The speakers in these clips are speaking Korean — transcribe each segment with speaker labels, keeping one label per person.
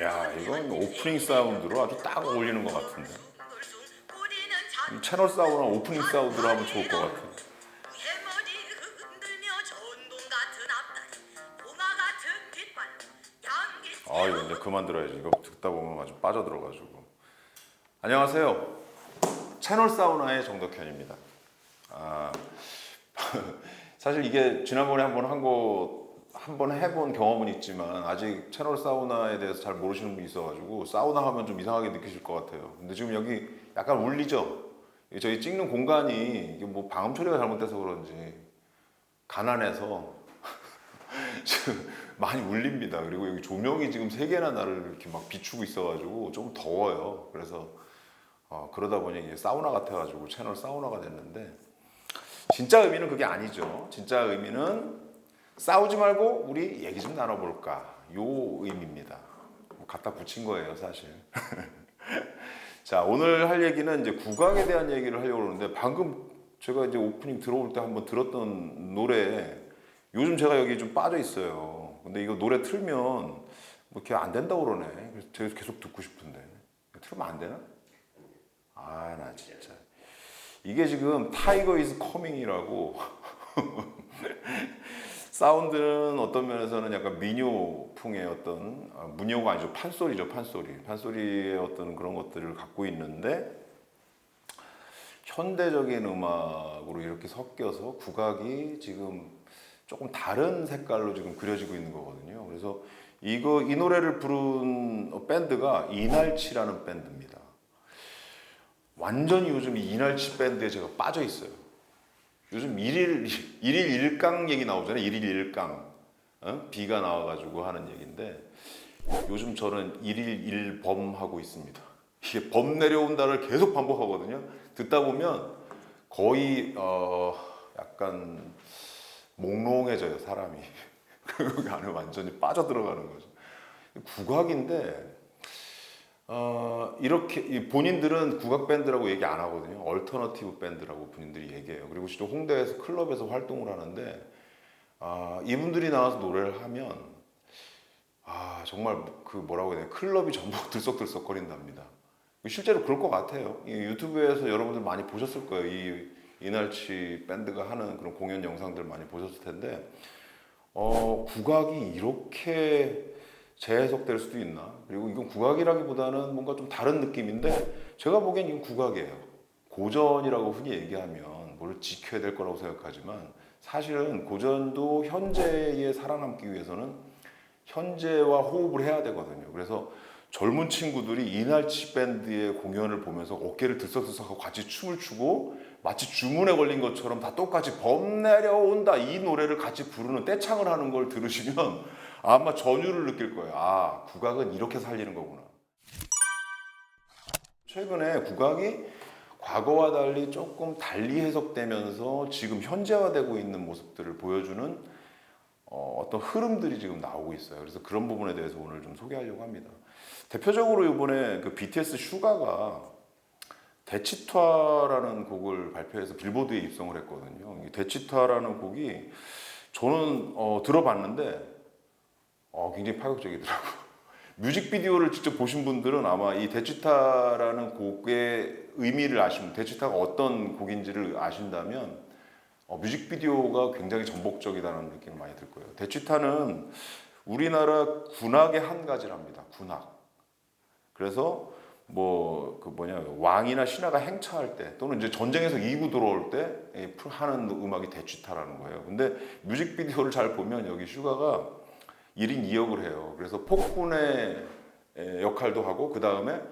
Speaker 1: 야, 이건 오프닝 사운드로 아주 딱 어울리는 것 같은데. 채널 사우나 오프닝 사운드로 하면 좋을 것 같아요. 아, 이거 이제 그만 들어야지. 이거 듣다 보면 아주 빠져들어가지고. 안녕하세요. 채널 사우나의 정덕현입니다. 사실 이게 지난번에 한번 해본 경험은 있지만 아직 채널 사우나에 대해서 잘 모르시는 분이 있어가지고 사우나 하면 좀 이상하게 느끼실 것 같아요. 근데 지금 여기 약간 울리죠? 저희 찍는 공간이 이게 뭐 방음 처리가 잘못돼서 그런지 가난해서 지금 많이 울립니다. 그리고 여기 조명이 지금 3개나 나를 이렇게 막 비추고 있어가지고 좀 더워요. 그래서 그러다 보니 이게 사우나 같아가지고 채널 사우나가 됐는데 진짜 의미는 그게 아니죠. 진짜 의미는 싸우지 말고 우리 얘기 좀 나눠볼까 요 의미입니다. 갖다 붙인 거예요 사실. 자, 오늘 할 얘기는 이제 국악에 대한 얘기를 하려고 그러는데 방금 제가 이제 오프닝 들어올 때 한번 들었던 노래 요즘 제가 여기 좀 빠져 있어요. 근데 이거 노래 틀면 뭐 이렇게 안 된다고 그러네. 그래서 제가 계속 듣고 싶은데 틀면 안 되나? 아, 나 진짜 이게 지금 타이거 이즈 커밍이라고 사운드는 어떤 면에서는 약간 민요풍의 어떤 문요가 아니죠. 판소리죠. 판소리의 어떤 그런 것들을 갖고 있는데 현대적인 음악으로 이렇게 섞여서 국악이 지금 조금 다른 색깔로 지금 그려지고 있는 거거든요. 그래서 이 노래를 부른 밴드가 이날치라는 밴드입니다. 완전히 요즘 이 이날치 밴드에 제가 빠져 있어요. 요즘 일일 일강 얘기 나오잖아요. 일일 일강. 비가 나와가지고 하는 얘기인데 요즘 저는 일일 일범 하고 있습니다. 이게 범 내려온다를 계속 반복하거든요. 듣다 보면 거의 약간 몽롱해져요 사람이. 그 안에 완전히 빠져들어가는 거죠. 국악인데 이렇게 본인들은 국악 밴드라고 얘기 안 하거든요. 얼터너티브 밴드라고 본인들이 얘기해요. 그리고 진짜 홍대에서 클럽에서 활동을 하는데 이분들이 나와서 노래를 하면 정말 그 뭐라고 해야 되나 클럽이 전부 들썩들썩거린답니다. 실제로 그럴 것 같아요. 이 유튜브에서 여러분들 많이 보셨을 거예요. 이 이날치 밴드가 하는 그런 공연 영상들 많이 보셨을 텐데 국악이 이렇게 재해석될 수도 있나? 그리고 이건 국악이라기보다는 뭔가 좀 다른 느낌인데 제가 보기엔 이건 국악이에요. 고전이라고 흔히 얘기하면 뭘 지켜야 될 거라고 생각하지만 사실은 고전도 현재에 살아남기 위해서는 현재와 호흡을 해야 되거든요. 그래서 젊은 친구들이 이날치 밴드의 공연을 보면서 어깨를 들썩들썩하고 같이 춤을 추고 마치 주문에 걸린 것처럼 다 똑같이 범 내려온다 이 노래를 같이 부르는 떼창을 하는 걸 들으시면 아마 전율을 느낄 거예요. 국악은 이렇게 살리는 거구나. 최근에 국악이 과거와 달리 조금 달리 해석되면서 지금 현재화되고 있는 모습들을 보여주는 어떤 흐름들이 지금 나오고 있어요. 그래서 그런 부분에 대해서 오늘 좀 소개하려고 합니다. 대표적으로 이번에 그 BTS 슈가가 데치타라는 곡을 발표해서 빌보드에 입성을 했거든요. 이 데치타라는 곡이 저는 들어봤는데 굉장히 파격적이더라고요. 뮤직비디오를 직접 보신 분들은 아마 이 데치타라는 곡의 의미를 데치타가 어떤 곡인지를 아신다면 뮤직비디오가 굉장히 전복적이다는 느낌이 많이 들 거예요. 데치타는 우리나라 군악의 한 가지랍니다. 군악. 그래서 왕이나 신하가 행차할 때 또는 이제 전쟁에서 이구 들어올 때 하는 음악이 데치타라는 거예요. 근데 뮤직비디오를 잘 보면 여기 슈가가 1인 2역을 해요. 그래서 폭군의 역할도 하고 그 다음에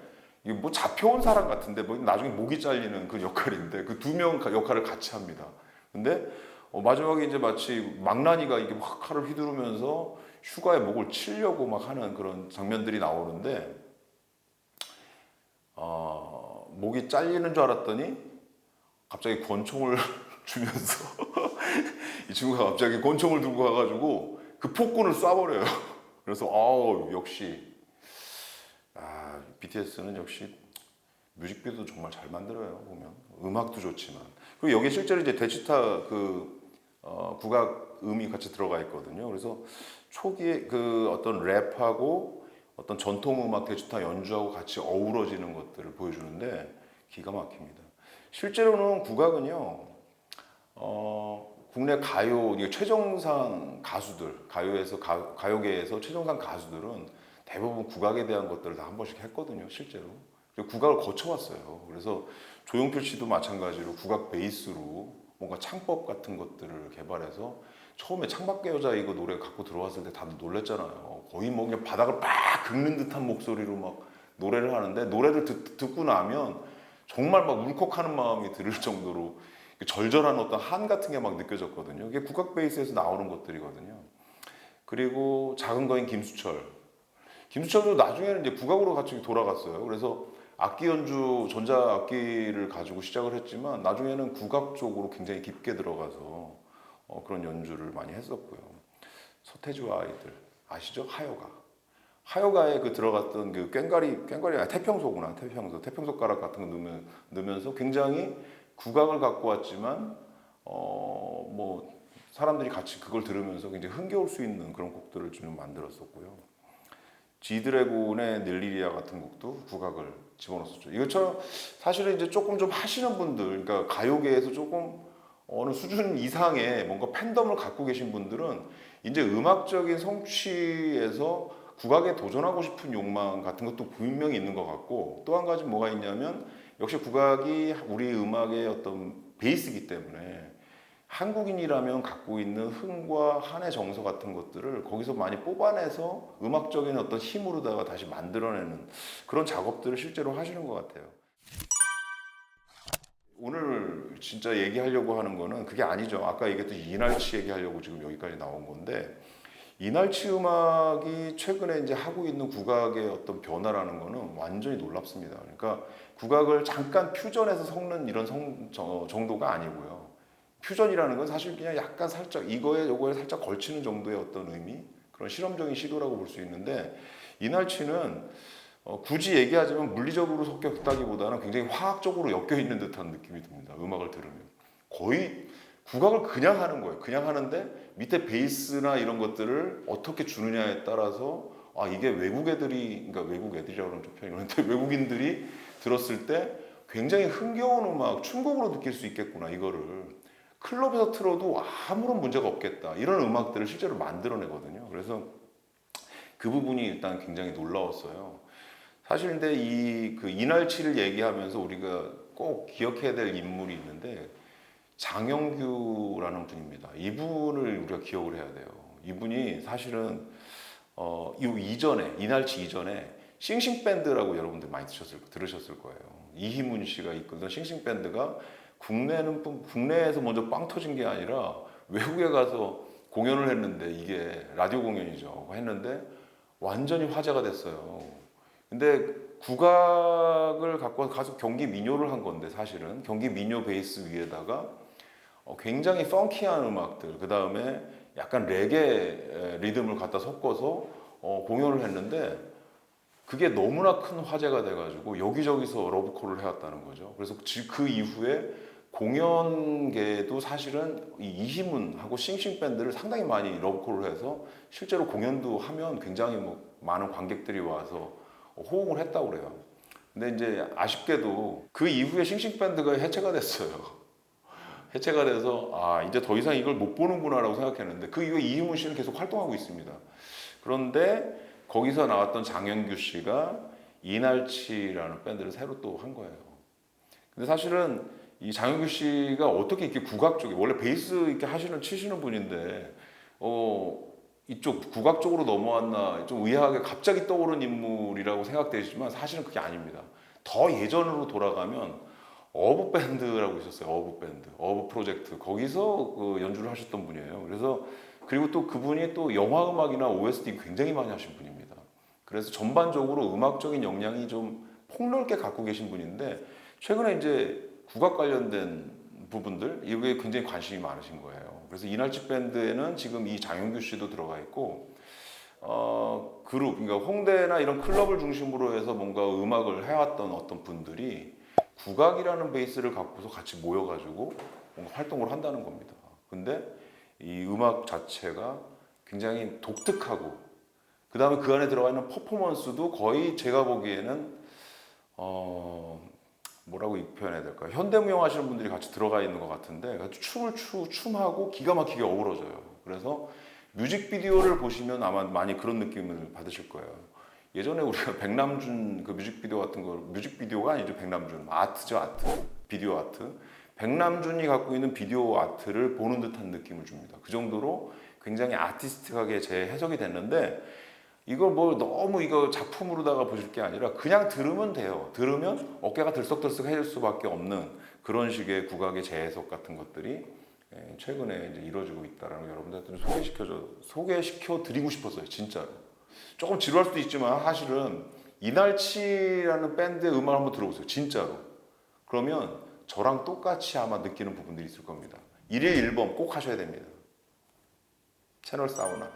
Speaker 1: 뭐 잡혀온 사람 같은데 나중에 목이 잘리는 그 역할인데 그 2명 역할을 같이 합니다. 근데 마지막에 이제 마치 망나니가 이게 막 칼을 휘두르면서 슈가의 목을 치려고 막 하는 그런 장면들이 나오는데 목이 잘리는 줄 알았더니 갑자기 권총을 주면서 이 친구가 갑자기 권총을 들고 가가지고 그 폭군을 쏴버려요. 그래서 역시 BTS는 역시 뮤직비디오도 정말 잘 만들어요 보면. 음악도 좋지만. 그리고 여기 실제로 이제 데지타 국악 음이 같이 들어가 있거든요. 그래서 초기에 그 어떤 랩하고 어떤 전통 음악 데지타 연주하고 같이 어우러지는 것들을 보여주는데 기가 막힙니다. 실제로는 국악은요, 국내 가요 이게 최정상 가수들 가요에서 가요계에서 최정상 가수들은 대부분 국악에 대한 것들을 다 한 번씩 했거든요, 실제로. 그리고 국악을 거쳐왔어요. 그래서 조용필 씨도 마찬가지로 국악 베이스로 뭔가 창법 같은 것들을 개발해서 처음에 창밖의 여자 이거 노래 갖고 들어왔을 때 다들 놀랬잖아요. 거의 뭐 그냥 바닥을 막 긁는 듯한 목소리로 막 노래를 하는데 노래를 듣고 나면 정말 막 울컥하는 마음이 들을 정도로 절절한 어떤 한 같은 게 막 느껴졌거든요. 이게 국악 베이스에서 나오는 것들이거든요. 그리고 작은 거인 김수철. 김수철도 나중에는 이제 국악으로 같이 돌아갔어요. 그래서 악기 연주, 전자악기를 가지고 시작을 했지만 나중에는 국악 쪽으로 굉장히 깊게 들어가서 그런 연주를 많이 했었고요. 서태지와 아이들 아시죠? 하여가. 하여가에 그 들어갔던 그 꽹과리 아니 태평소구나. 태평소 가락 같은 거 넣으면서 굉장히 국악을 갖고 왔지만 뭐 사람들이 같이 그걸 들으면서 굉장히 흥겨울 수 있는 그런 곡들을 좀 만들었었고요. 지드래곤의 닐리리아 같은 곡도 국악을 집어넣었죠. 이것처럼 사실은 이제 조금 좀 하시는 분들, 그러니까 가요계에서 조금 어느 수준 이상의 뭔가 팬덤을 갖고 계신 분들은 이제 음악적인 성취에서 국악에 도전하고 싶은 욕망 같은 것도 분명히 있는 것 같고 또 한 가지 뭐가 있냐면 역시 국악이 우리 음악의 어떤 베이스이기 때문에 한국인이라면 갖고 있는 흥과 한의 정서 같은 것들을 거기서 많이 뽑아내서 음악적인 어떤 힘으로다가 다시 만들어내는 그런 작업들을 실제로 하시는 것 같아요. 오늘 진짜 얘기하려고 하는 거는 그게 아니죠. 아까 얘기했던 이날치 얘기하려고 지금 여기까지 나온 건데 이날치 음악이 최근에 이제 하고 있는 국악의 어떤 변화라는 거는 완전히 놀랍습니다. 그러니까 국악을 잠깐 퓨전해서 섞는 이런 정도가 아니고요. 퓨전이라는 건 사실 그냥 약간 살짝 이거에 요거에 살짝 걸치는 정도의 어떤 의미 그런 실험적인 시도라고 볼 수 있는데 이날치는 굳이 얘기하자면 물리적으로 섞였다기보다는 굉장히 화학적으로 엮여 있는 듯한 느낌이 듭니다. 음악을 들으면 거의 국악을 그냥 하는 거예요. 그냥 하는데 밑에 베이스나 이런 것들을 어떻게 주느냐에 따라서 아 이게 외국 애들이 그러니까 외국 애들이라고 하면 좀 편이 그런데 외국인들이 들었을 때 굉장히 흥겨운 음악, 춤곡으로 느낄 수 있겠구나 이거를 클럽에서 틀어도 아무런 문제가 없겠다 이런 음악들을 실제로 만들어내거든요. 그래서 그 부분이 일단 굉장히 놀라웠어요. 사실 근데 그 이날치를 얘기하면서 우리가 꼭 기억해야 될 인물이 있는데 장영규라는 분입니다. 이분을 우리가 기억을 해야 돼요. 이분이 사실은 이날치 이전에 싱싱밴드라고 여러분들 많이 들으셨을 거예요. 이희문 씨가 이끌던 싱싱밴드가 국내에서 먼저 빵 터진 게 아니라 외국에 가서 공연을 했는데 이게 라디오 공연이죠. 했는데 완전히 화제가 됐어요. 근데 국악을 갖고 가서 경기 민요를 한 건데 사실은 경기 민요 베이스 위에다가 굉장히 펑키한 음악들 그 다음에 약간 레게 리듬을 갖다 섞어서 공연을 했는데 그게 너무나 큰 화제가 돼가지고 여기저기서 러브콜을 해왔다는 거죠. 그래서 그 이후에 공연계도 사실은 이 이희문하고 싱싱밴드를 상당히 많이 러브콜을 해서 실제로 공연도 하면 굉장히 뭐 많은 관객들이 와서 호응을 했다고 그래요. 근데 이제 아쉽게도 그 이후에 싱싱밴드가 해체가 됐어요. 해체가 돼서 아 이제 더 이상 이걸 못 보는구나라고 생각했는데 그 이후에 이희문 씨는 계속 활동하고 있습니다. 그런데 거기서 나왔던 장영규 씨가 이날치라는 밴드를 새로 또 한 거예요. 근데 사실은 이 장영규 씨가 어떻게 이렇게 국악 쪽에 원래 베이스 이렇게 치시는 분인데 이쪽 국악 쪽으로 넘어왔나 좀 의아하게 갑자기 떠오른 인물이라고 생각되지만 사실은 그게 아닙니다. 더 예전으로 돌아가면 어부 밴드라고 있었어요. 어부 밴드, 어부 프로젝트 거기서 그 연주를 하셨던 분이에요. 그래서 그리고 또 그분이 또 영화 음악이나 OST 굉장히 많이 하신 분입니다. 그래서 전반적으로 음악적인 역량이 좀 폭넓게 갖고 계신 분인데 최근에 이제 국악 관련된 부분들 이게 굉장히 관심이 많으신 거예요. 그래서 이날치 밴드에는 지금 이 장영규 씨도 들어가 있고 그룹, 그러니까 홍대나 이런 클럽을 중심으로 해서 뭔가 음악을 해왔던 어떤 분들이 국악이라는 베이스를 갖고서 같이 모여가지고 뭔가 활동을 한다는 겁니다. 근데 이 음악 자체가 굉장히 독특하고 그 다음에 그 안에 들어가 있는 퍼포먼스도 거의 제가 보기에는 뭐라고 표현해야 될까요? 현대무용 하시는 분들이 같이 들어가 있는 것 같은데 춤하고 기가 막히게 어우러져요. 그래서 뮤직비디오를 보시면 아마 많이 그런 느낌을 받으실 거예요. 예전에 우리가 백남준 그 뮤직비디오 같은 거, 뮤직비디오가 아니죠. 백남준 아트죠. 아트, 비디오 아트. 백남준이 갖고 있는 비디오 아트를 보는 듯한 느낌을 줍니다. 그 정도로 굉장히 아티스틱하게 재해석이 됐는데 이걸 뭐 너무 이거 작품으로다가 보실 게 아니라 그냥 들으면 돼요. 들으면 어깨가 들썩들썩 해질 수밖에 없는 그런 식의 국악의 재해석 같은 것들이 최근에 이제 이루어지고 있다는 걸 여러분들한테 소개시켜 드리고 싶었어요. 진짜로. 조금 지루할 수도 있지만 사실은 이날치라는 밴드의 음악을 한번 들어보세요. 진짜로. 그러면 저랑 똑같이 아마 느끼는 부분들이 있을 겁니다. 1일 1범 꼭 하셔야 됩니다. 채널 사우나.